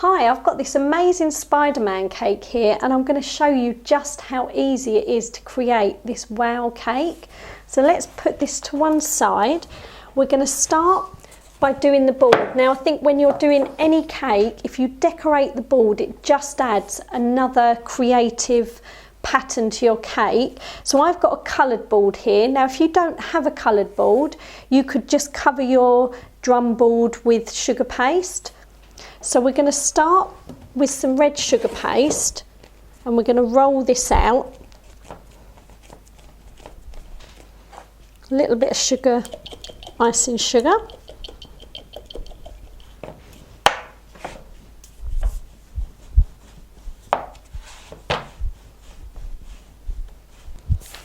Hi, I've got this amazing Spiderman cake here and I'm going to show you just how easy it is to create this wow cake. So let's put this to one side. We're going to start by doing the board. Now I think when you're doing any cake, if you decorate the board, it just adds another creative pattern to your cake. So I've got a coloured board here. Now if you don't have a coloured board, you could just cover your drum board with sugar paste. So we're going to start with some red sugar paste and we're going to roll this out. A little bit of sugar, icing sugar.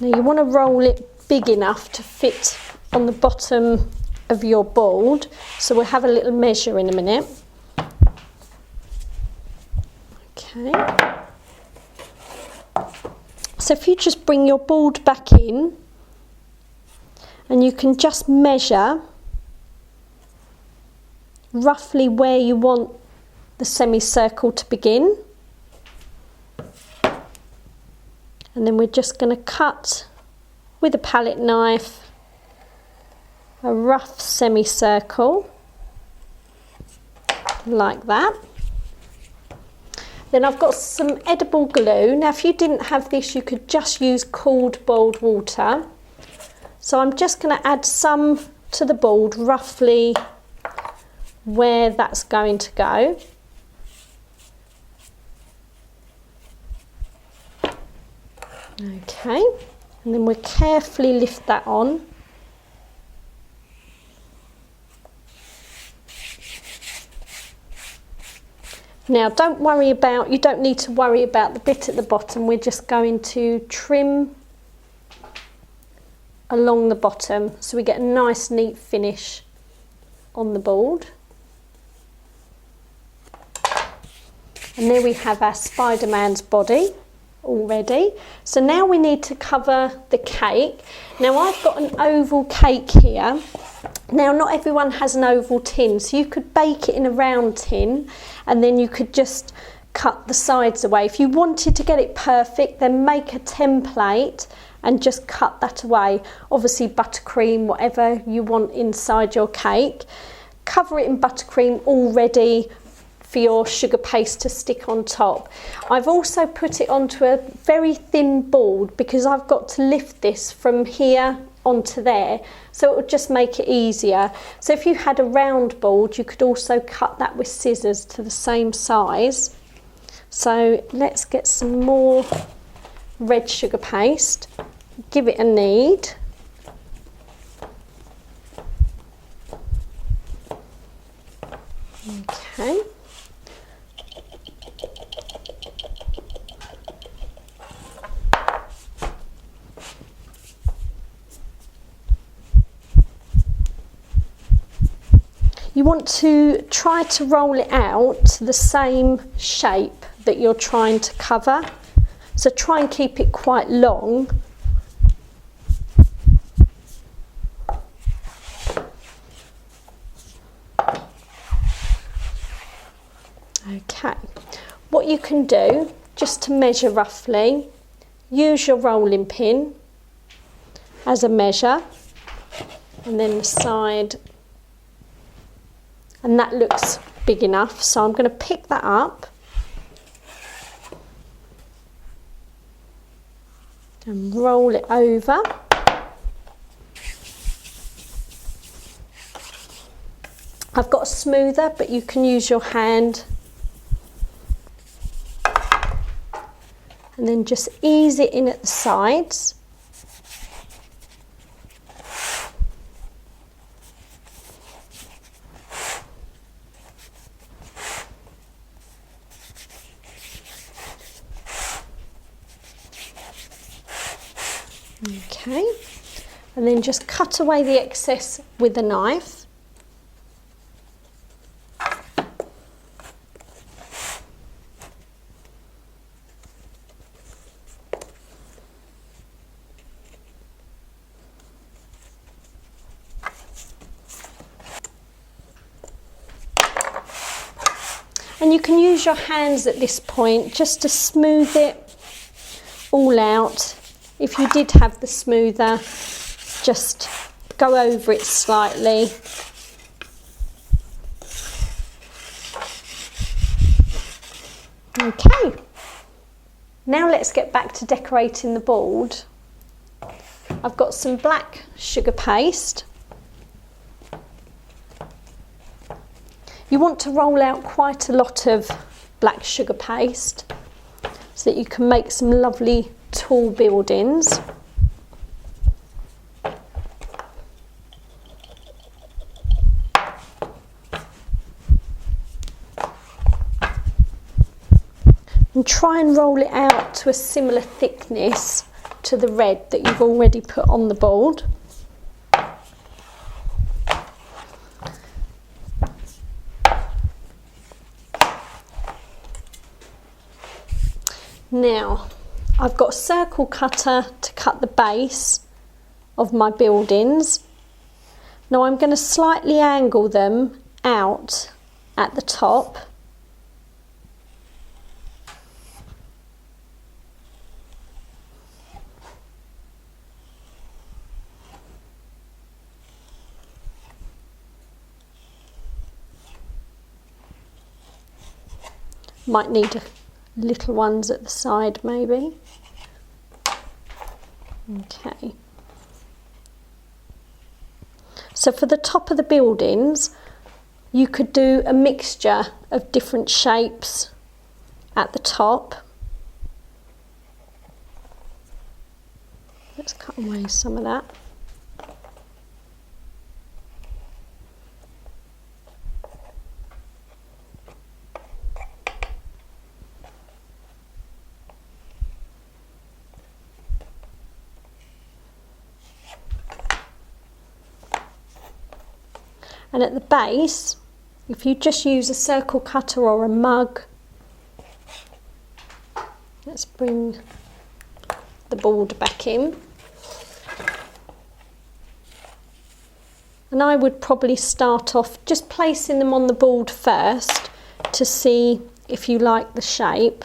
Now you want to roll it big enough to fit on the bottom of your board. So we'll have a little measure in a minute. Okay. So if you just bring your board back in and you can just measure roughly where you want the semicircle to begin. And then we're just going to cut with a palette knife a rough semicircle like that. Then I've got some edible glue. Now if you didn't have this, you could just use cooled boiled water. So I'm just going to add some to the board, roughly where that's going to go. Okay, and then we'll carefully lift that on. Now you don't need to worry about the bit at the bottom. We're just going to trim along the bottom so we get a nice neat finish on the board. And there we have our Spider-Man's body already. So now we need to cover the cake. Now I've got an oval cake here. Now not everyone has an oval tin, so you could bake it in a round tin and then you could just cut the sides away. If you wanted to get it perfect, then make a template and just cut that away. Obviously buttercream, whatever you want inside your cake. Cover it in buttercream already for your sugar paste to stick on top. I've also put it onto a very thin board because I've got to lift this from here onto there, so it would just make it easier. So if you had a round board, you could also cut that with scissors to the same size. So let's get some more red sugar paste, give it a knead. Okay. You want to try to roll it out to the same shape that you're trying to cover. So try and keep it quite long. Okay, what you can do, just to measure roughly, use your rolling pin as a measure and then the side. And that looks big enough, so I'm going to pick that up and roll it over. I've got a smoother, but you can use your hand. And then just ease it in at the sides. Okay, and then just cut away the excess with a knife. And you can use your hands at this point just to smooth it all out. If you did have the smoother, just go over it slightly. Okay, now let's get back to decorating the board. I've got some black sugar paste. You want to roll out quite a lot of black sugar paste so that you can make some lovely tall buildings. And try and roll it out to a similar thickness to the red that you've already put on the board. Now, I've got a circle cutter to cut the base of my buildings. Now I'm going to slightly angle them out at the top. Might need little ones at the side maybe. Okay. So for the top of the buildings, you could do a mixture of different shapes at the top. Let's cut away some of that. And at the base, if you just use a circle cutter or a mug, let's bring the board back in. And I would probably start off just placing them on the board first to see if you like the shape.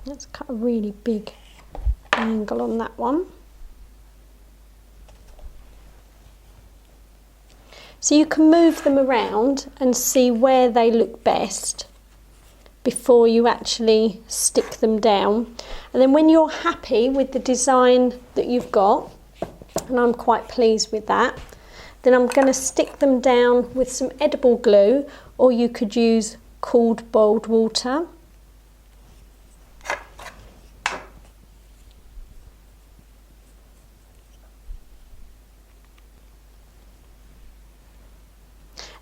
Let's cut a really big angle on that one. So you can move them around and see where they look best before you actually stick them down. And then when you're happy with the design that you've got, and I'm quite pleased with that, then I'm going to stick them down with some edible glue, or you could use cooled boiled water.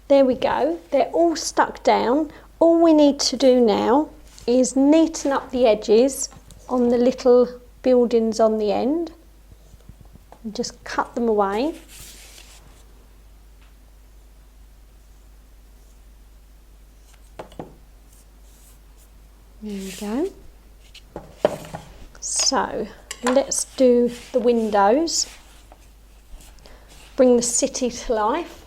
There we go, they're all stuck down. All we need to do now is neaten up the edges on the little buildings on the end and just cut them away. There we go. So let's do the windows. Bring the city to life.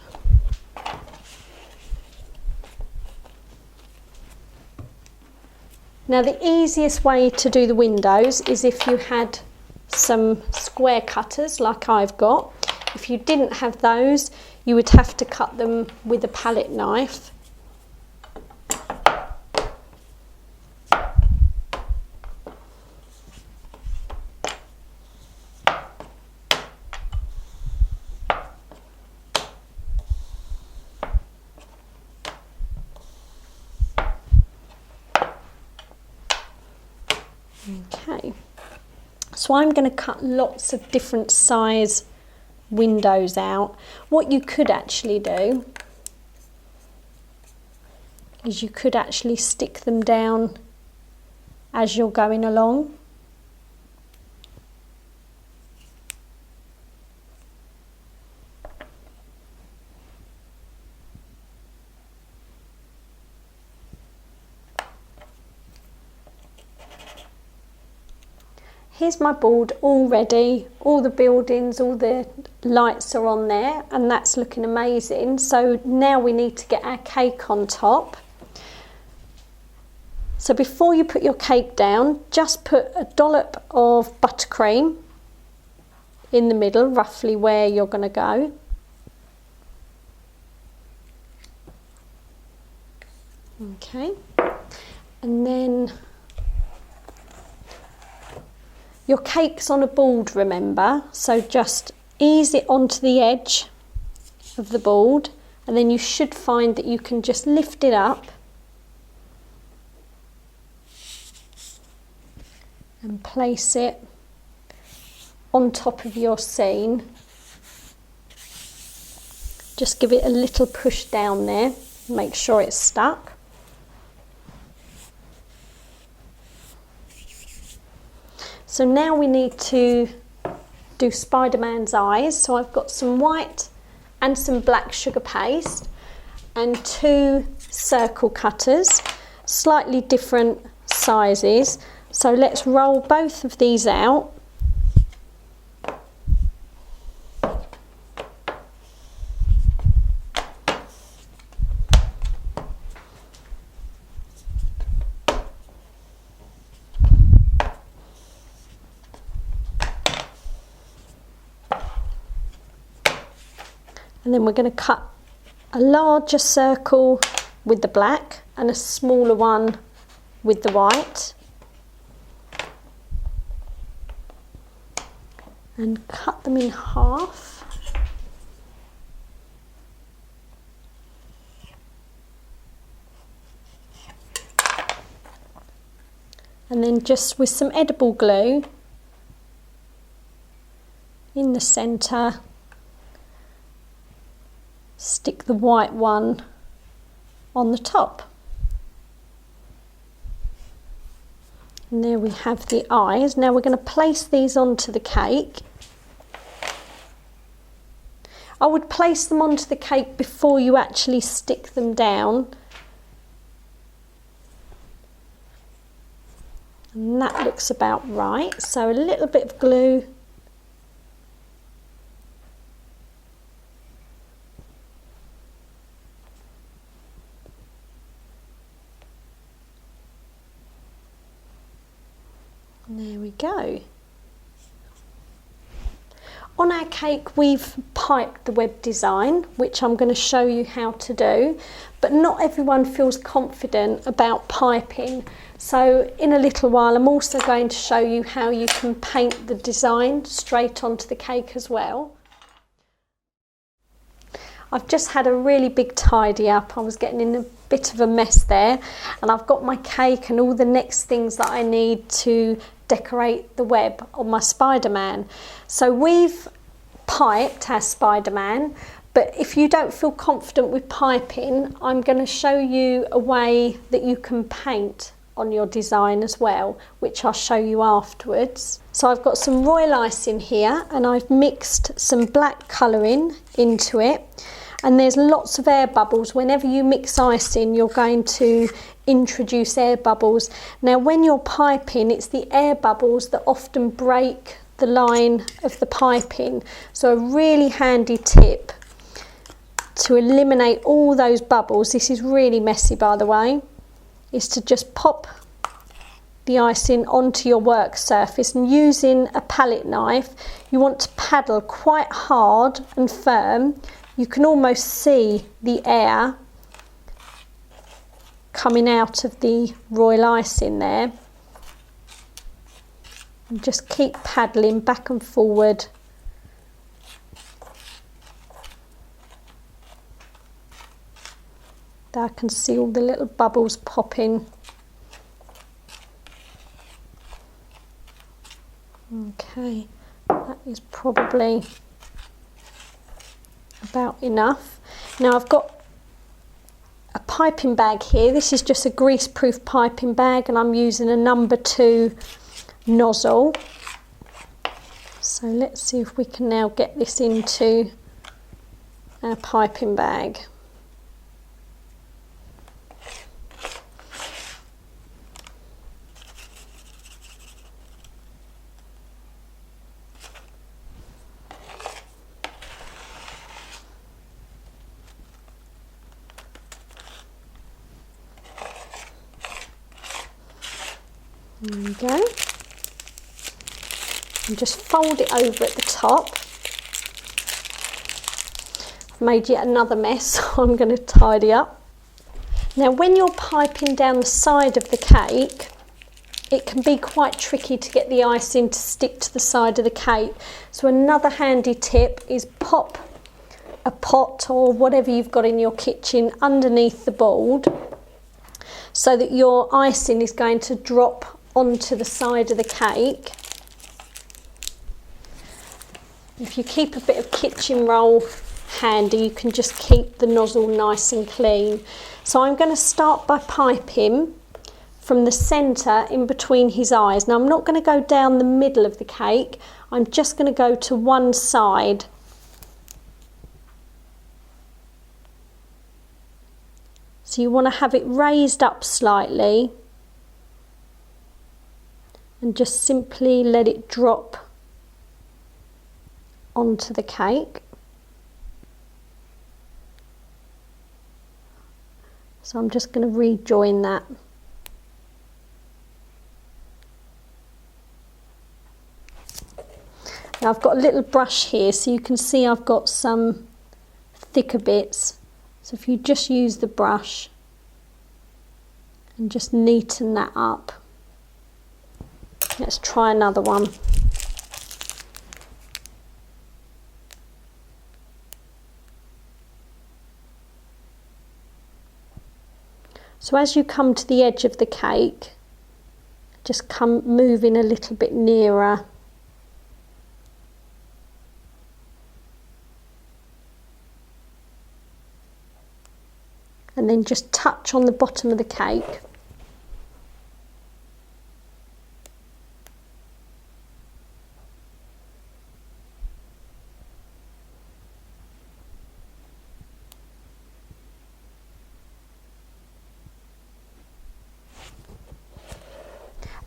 Now the easiest way to do the windows is if you had some square cutters like I've got. If you didn't have those, you would have to cut them with a palette knife. Okay, so I'm going to cut lots of different size windows out. What you could actually do is you could actually stick them down as you're going along. here's my board all ready, all the buildings, all the lights are on there, and that's looking amazing. So now we need to get our cake on top. So before you put your cake down, just put a dollop of buttercream in the middle, roughly where you're going to go. Okay, and then your cake's on a board, remember, so just ease it onto the edge of the board, and then you should find that you can just lift it up and place it on top of your scene. Just give it a little push down there, make sure it's stuck. So now we need to do Spider-Man's eyes. So I've got some white and some black sugar paste and 2 circle cutters, slightly different sizes. So let's roll both of these out. And then we're going to cut a larger circle with the black and a smaller one with the white. And cut them in half. And then just with some edible glue in the centre, stick the white one on the top. And there we have the eyes. Now we're going to place these onto the cake. I would place them onto the cake before you actually stick them down. And that looks about right. So a little bit of glue. And there we go. On our cake we've piped the web design, which I'm going to show you how to do, but not everyone feels confident about piping. So in a little while I'm also going to show you how you can paint the design straight onto the cake as well. I've just had a really big tidy up. I was getting in a bit of a mess there, and I've got my cake and all the next things that I need to decorate the web on my Spider-Man. So we've piped our Spider-Man, but if you don't feel confident with piping, I'm going to show you a way that you can paint on your design as well, which I'll show you afterwards. So I've got some royal icing here, and I've mixed some black colouring into it, and there's lots of air bubbles. Whenever you mix icing, you're going to introduce air bubbles. Now when you're piping, it's the air bubbles that often break the line of the piping. So a really handy tip to eliminate all those bubbles, this is really messy by the way, is to just pop the icing onto your work surface, and using a palette knife you want to paddle quite hard and firm. You can almost see the air coming out of the royal icing there, and just keep paddling back and forward. There I can see all the little bubbles popping. Okay, that is probably about enough. Now I've got a piping bag here. This is just a greaseproof piping bag, and I'm using a number 2 nozzle. So let's see if we can now get this into our piping bag. There we go. And just fold it over at the top. I've made yet another mess, so I'm going to tidy up. Now when you're piping down the side of the cake, it can be quite tricky to get the icing to stick to the side of the cake. So another handy tip is pop a pot or whatever you've got in your kitchen underneath the board so that your icing is going to drop onto the side of the cake. If you keep a bit of kitchen roll handy, you can just keep the nozzle nice and clean. So I'm going to start by piping from the centre in between his eyes. Now I'm not going to go down the middle of the cake, I'm just going to go to one side. So you want to have it raised up slightly and just simply let it drop onto the cake. So I'm just going to rejoin that. Now I've got a little brush here, so you can see I've got some thicker bits. So if you just use the brush and just neaten that up. Let's try another one. So as you come to the edge of the cake, just come moving a little bit nearer. And then just touch on the bottom of the cake.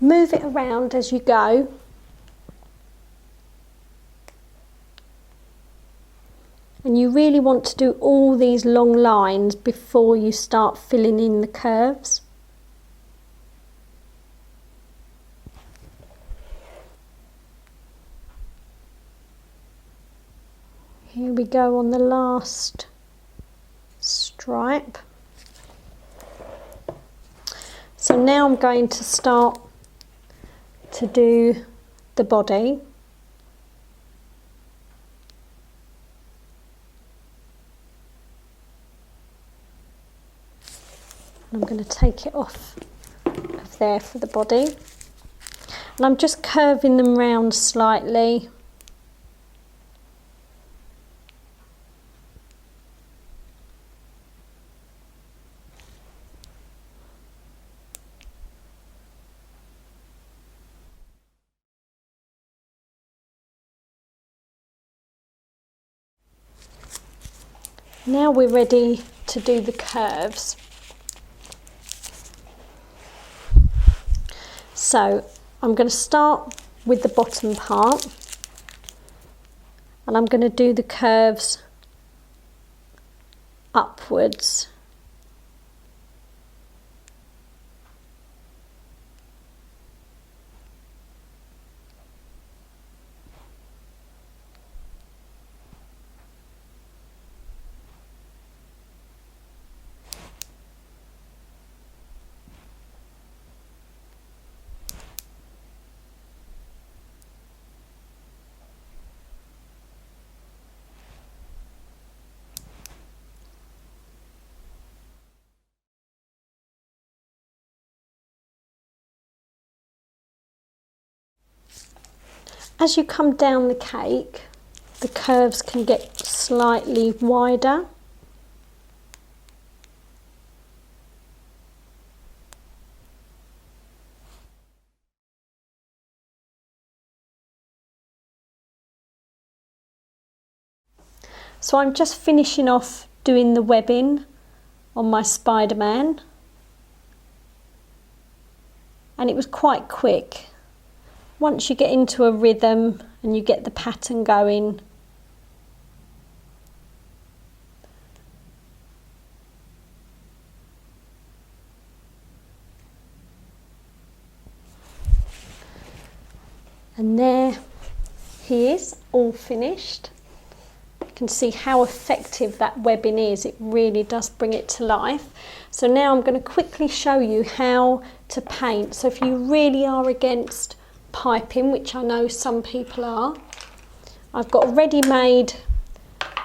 Move it around as you go. And you really want to do all these long lines before you start filling in the curves. Here we go on the last stripe. So now I'm going to start to do the body. I'm going to take it off of there for the body. And I'm just curving them round slightly. Now we're ready to do the curves. So I'm going to start with the bottom part and I'm going to do the curves upwards. As you come down the cake, the curves can get slightly wider. So I'm just finishing off doing the webbing on my Spiderman, and it was quite quick. Once you get into a rhythm and you get the pattern going, And there he is, all finished. You can see how effective that webbing is. It really does bring it to life. So now I'm going to quickly show you how to paint. So if you really are against piping, which I know some people are, I've got a ready-made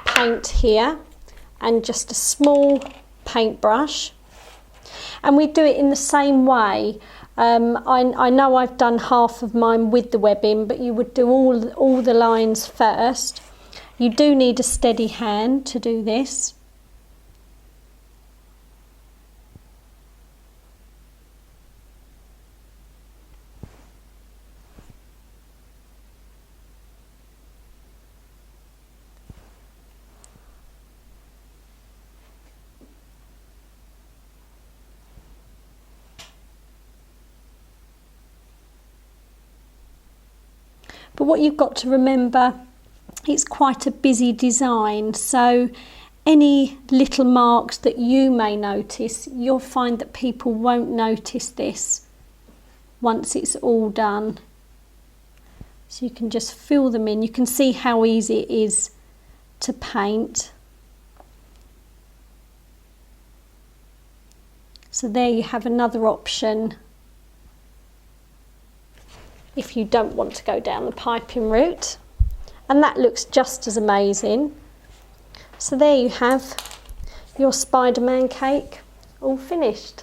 paint here and just a small paintbrush, and we do it in the same way. I know I've done half of mine with the webbing, but you would do all the lines first. You do need a steady hand to do this. But what you've got to remember, it's quite a busy design, so any little marks that you may notice, you'll find that people won't notice this once it's all done. So you can just fill them in. You can see how easy it is to paint. So there you have another option if you don't want to go down the piping route, and that looks just as amazing. So there you have your Spider-Man cake all finished.